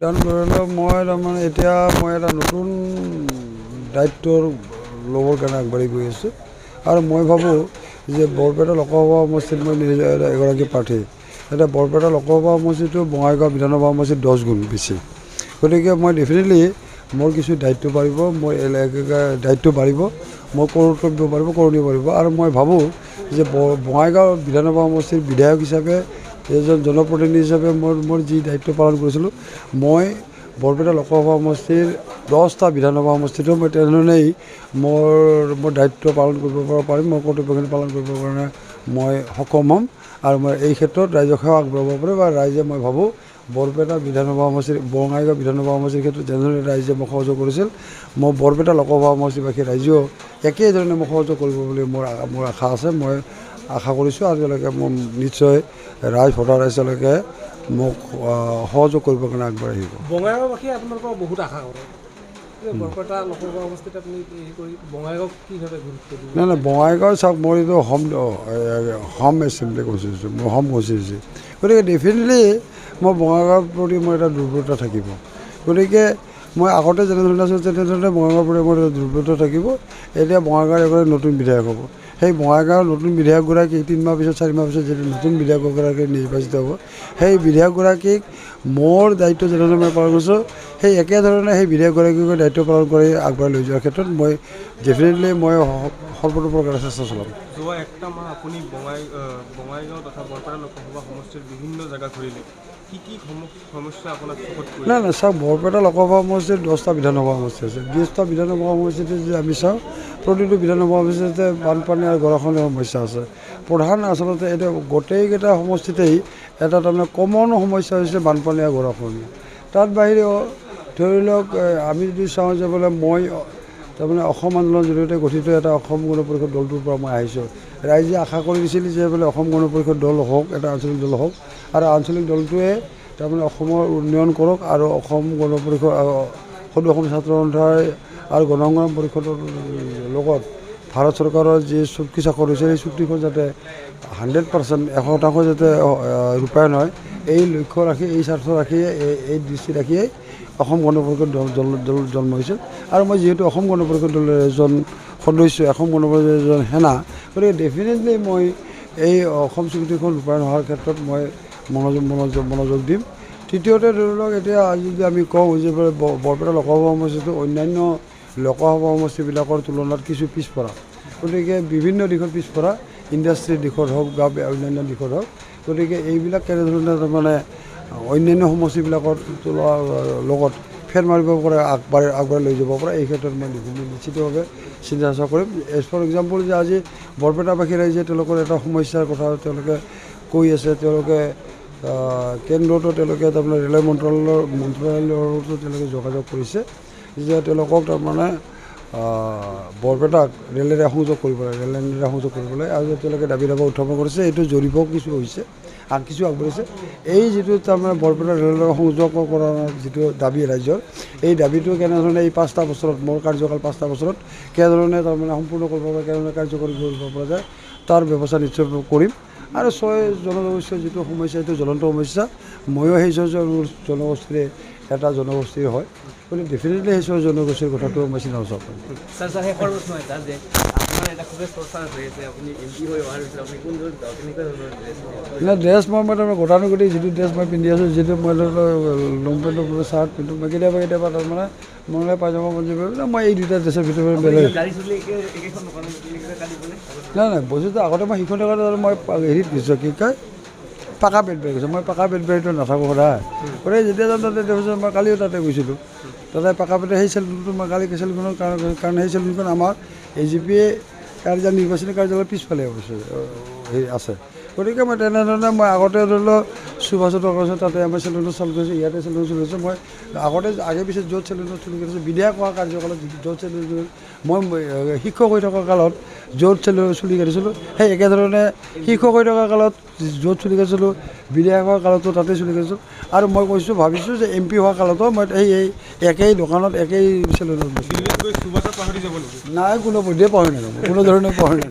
দান কৰিলে মই তাৰমানে এতিয়া মই এটা নতুন দায়িত্বৰ ল'বৰ কাৰণে আগবাঢ়ি গৈ আছোঁ আৰু মই ভাবোঁ যে বৰপেটা লোকসভা সমষ্টিত মই নিজে এগৰাকী প্ৰাৰ্থী। এতিয়া বৰপেটা লোকসভা সমষ্টিটো বঙাইগাঁও বিধানসভা সমষ্টিত 10 গুণ বেছি। গতিকে মই ডেফিনেটলি মোৰ কিছু দায়িত্ব বাঢ়িব, মোৰ দায়িত্ব বাঢ়িব, মোৰ কৰ্তব্য বাঢ়িব, কৰণীয় বাঢ়িব আৰু মই ভাবোঁ যে বঙাইগাঁও বিধানসভা সমষ্টিৰ বিধায়ক হিচাপে এজন জনপ্ৰতিনিধি হিচাপে মোৰ যি দায়িত্ব পালন কৰিছিলোঁ, মই বৰপেটা লোকসভা সমষ্টিৰ 10টা বিধানসভা সমষ্টিতো মই তেনেধৰণেই মোৰ দায়িত্ব পালন কৰিব পাৰিম, মোৰ কৰ্তব্যখিনি পালন কৰিবৰ কাৰণে মই সক্ষম হ'ম আৰু মই এই ক্ষেত্ৰত ৰাইজক সেৱা আগবঢ়াব পাৰিম আৰু ৰাইজে মই ভাবোঁ বৰপেটা বিধানসভা সমষ্টিৰ বঙাইগাঁও বিধানসভা সমষ্টিৰ ক্ষেত্ৰত যেনেধৰণে ৰাইজে মোক সহযোগ কৰিছিল, মই বৰপেটা লোকসভা সমষ্টিবাসী ৰাইজেও একেধৰণে মোক সহযোগ কৰিব বুলি মোৰ আশা আছে। মই আশা কৰিছোঁ আৰু তেওঁলোকে মোক নিশ্চয় ভোটাৰ ৰাইজলৈকে মোক সহযোগ কৰিবৰ কাৰণে আগবাঢ়ি আহিব। বঙাইগাঁওবাসীয়ে আপোনালোকৰ বহুত আশা কৰে। বৰপেটা লোকসভা সমষ্টিত আপুনি বঙাইগাঁওক কিভাৱে গুৰুত্ব দিব? নাই বঙাইগাঁও চাওক, মোৰ এইটো হোম এছেম্বলি কনষ্টিটিউচি, মোৰ হোম কনষ্টিটিউচি। গতিকে ডেফিনেটলি মই বঙাইগাঁৱৰ প্ৰতি মোৰ এটা দুৰ্বলতা থাকিব। গতিকে মই আগতে যেনেধৰণে আছোঁ তেনেধৰণে বঙাইগাঁৱৰ প্ৰতি মোৰ এটা দুৰ্বলতা থাকিব। এতিয়া বঙাইগাঁৱৰ এগৰাকী নতুন বিধায়ক হ'ব। সেই বঙাইগাঁৱৰ নতুন বিধায়কগৰাকী 3 মাহ পিছত 4 মাহ পিছত যেতিয়া নতুন বিধায়কগৰাকী নিৰ্বাচিত হ'ব, সেই বিধায়কগৰাকীক মোৰ দায়িত্ব যেনেধৰণে মই পালন কৰিছোঁ, সেই একেধৰণে সেই বিধায়কগৰাকীকো দায়িত্ব পালন কৰি আগবঢ়াই লৈ যোৱাৰ ক্ষেত্ৰত মই ডেফিনেটলি মই সৰ্বতোপ্ৰকাৰে চেষ্টা চলাম। যোৱা একটা মাহ আপুনি বঙাইগাঁও তথা বৰপেটা লোকসভা সমষ্টিৰ বিভিন্ন জেগা ঘূৰিলে, কি সমস্যা আপোনাক চকুত পৰিলে? নাই চাওক, বৰপেটা লোকসভা সমষ্টিত 10টা বিধানসভা সমষ্টি আছে। 10টা বিধানসভা সমষ্টিতে যদি আমি চাওঁ, প্ৰতিটো বিধানসভা সমষ্টিতে বানপানী আৰু গৰাখহনীয়া সমস্যা আছে। প্ৰধান আচলতে এতিয়া গোটেইকেইটা সমষ্টিতেই এটা তাৰমানে কমন সমস্যা হৈছে বানপানী আৰু গৰাখহনীয়া। তাত বাহিৰেও ধৰি লওক আমি যদি চাওঁ যে বোলে মই তাৰমানে অসম আন্দোলনৰ জৰিয়তে গঠিত এটা অসম গণ পৰিষদ দলটোৰ পৰা মই আহিছোঁ। ৰাইজে আশা কৰি দিছিল যে বোলে অসম গণ পৰিষদ দল হওক, এটা আঞ্চলিক দল হওক আৰু আঞ্চলিক দলটোৱে তাৰমানে অসমৰ উন্নয়ন কৰক আৰু অসম গণ পৰিষদ সদৌ অসম ছাত্ৰ সন্থাই আৰু গণসংগ্ৰাম পৰিষদৰ লগত ভাৰত চৰকাৰৰ যি চুক্তি স্বাক্ষৰ হৈছে, সেই চুক্তিখন যাতে 100% 100% যাতে ৰূপায়ণ হয়, এই লক্ষ্য ৰাখি, এই স্বাৰ্থ ৰাখিয়ে, এই দৃষ্টি ৰাখিয়ে অসম গণ পৰিষদ দল জন্ম হৈছিল। আৰু মই যিহেতু অসম গণ পৰিষদ দলৰ এজন সদস্য, অসম গণ পৰিষদৰ এজন সেনা, গতিকে ডেফিনেটলি মই এই অসম চুক্তিখন ৰূপায়ণ হোৱাৰ ক্ষেত্ৰত মই মনোযোগ দিম। তৃতীয়তে ধৰি লওক, এতিয়া যদি আমি কওঁ যে বৰপেটা লোকসভা সমষ্টিটো অন্যান্য লোকসভা সমষ্টিবিলাকৰ তুলনাত কিছু পিছপৰা। গতিকে বিভিন্ন দিশত পিছপৰা, ইণ্ডাষ্ট্ৰীৰ দিশত হওক বা অন্যান্য দিশত হওক। গতিকে এইবিলাক কেনেধৰণে তাৰমানে অন্যান্য সমষ্টিবিলাকৰ লগত ফেৰ মাৰিব পৰা আগবাঢ়ি লৈ যাব পৰা, এই ক্ষেত্ৰত মই নিশ্চিতভাৱে চিন্তা চৰ্চা কৰিম। এজ ফৰ এক্সাম্পল যে আজি বৰপেটাবাসী ৰাইজে তেওঁলোকৰ এটা সমস্যাৰ কথা তেওঁলোকে কৈ আছে। তেওঁলোকে কেন্দ্ৰতো তেওঁলোকে তাৰমানে ৰেলৱে মন্ত্ৰালয়ৰ লগতো তেওঁলোকে যোগাযোগ কৰিছে যে তেওঁলোকক তাৰমানে বৰপেটাক ৰেলেৰে সংযোগ কৰিব লাগে, ৰেল লাইনেৰে সংযোগ কৰিব লাগে আৰু তেওঁলোকে দাবী উত্থাপন কৰিছে। এইটো জৰীপো কিছু হৈছে, কিছু আগবাঢ়িছে। এই যিটো তাৰমানে বৰপেটা ৰেলৰ সংযোগ কৰাৰ যিটো দাবী ৰাইজৰ, এই দাবীটো কেনেধৰণে এই 5টা বছৰত, মোৰ কাৰ্যকাল 5টা বছৰত কেনেধৰণে তাৰমানে সম্পূৰ্ণ কৰিব পৰা, কেনেধৰণে কাৰ্যকৰী কৰিব পৰা যায়, তাৰ ব্যৱস্থা নিশ্চয় কৰিম। আৰু 6 জনগোষ্ঠীৰ যিটো সমস্যা, এইটো জ্বলন্ত সমস্যা। ময়ো সেই 6 জনগোষ্ঠীৰে এটা জনগোষ্ঠীৰ হয়, গতিকে ডেফিনেটলি সেই 6 জনগোষ্ঠীৰ কথাটো মই চিন্তা চৰ্চা কৰিম। শেষৰ প্ৰশ্ন এটা যে আপোনাৰ এটা খুবেই চৰ্চা হৈ আছে, আপুনি MP হৈ অহাৰ পিছত আপুনি কোনজন কেনেকুৱা ধৰণৰ ড্ৰেছ মই তাৰমানে গতানুগতিক যিটো ড্ৰেছ মই পিন্ধি আছোঁ, যিটো মই লং পেণ্টৰ চাৰ্ট পিন্ধোঁ, মই কেতিয়াবা তাৰমানে মনলৈ পায়জামা পিন্ধি মই এই দুটা ড্ৰেছৰ ভিতৰত বেলেগ নাই বস্তুটো আগতে মই শিক্ষণ থকাত মই হেৰিত গৈছোঁ, কি কয় পাকা পেণ্ট পাই গৈছোঁ। মই পাকা পেণ্ট পাইতো নাথাকোঁ সদায়, গতিকে যেতিয়া যাম তাতে তাৰপিছত মই কালিও তাতে গৈছিলোঁ, তাতে পাকা পেণ্টে সেই চেলুনটো মই কালি চেলুনখনৰ কাৰণে সেই চেলুনখন আমাৰ AGPA কাৰ্যালয় নিৰ্বাচনী কাৰ্যালয়ৰ পিছফালে অৱশ্যে হেৰি আছে। গতিকে মই তেনেধৰণে মই আগতে ধৰি লওক সুভাষত তাতে আমাৰ চেলুনত চলি গৈছোঁ, ইয়াতে চেলুন চলি গৈছোঁ। মই আগতে আগে পিছত য'ত চেলুনত চলি গৈছোঁ, বিধায়ক হোৱা কাৰ্যকালত য'ত চেলুন, মই শিক্ষক হৈ থকা কালত য'ত চেলুন চুলি কাটিছিলোঁ, সেই একেধৰণে শিক্ষক হৈ থকা কালত য'ত চুলি কাটিছিলোঁ, বিধায়ক হোৱাৰ কালতো তাতে চুলি কাটিছিলোঁ। আৰু মই ভাবিছোঁ যে MP হোৱাৰ কালতো মই এই একেই দোকানত, একেই চেলুনত নাই কোনো পধ্যে পাহৰি নাযাব, কোনো ধৰণে পাহৰি নাযাব।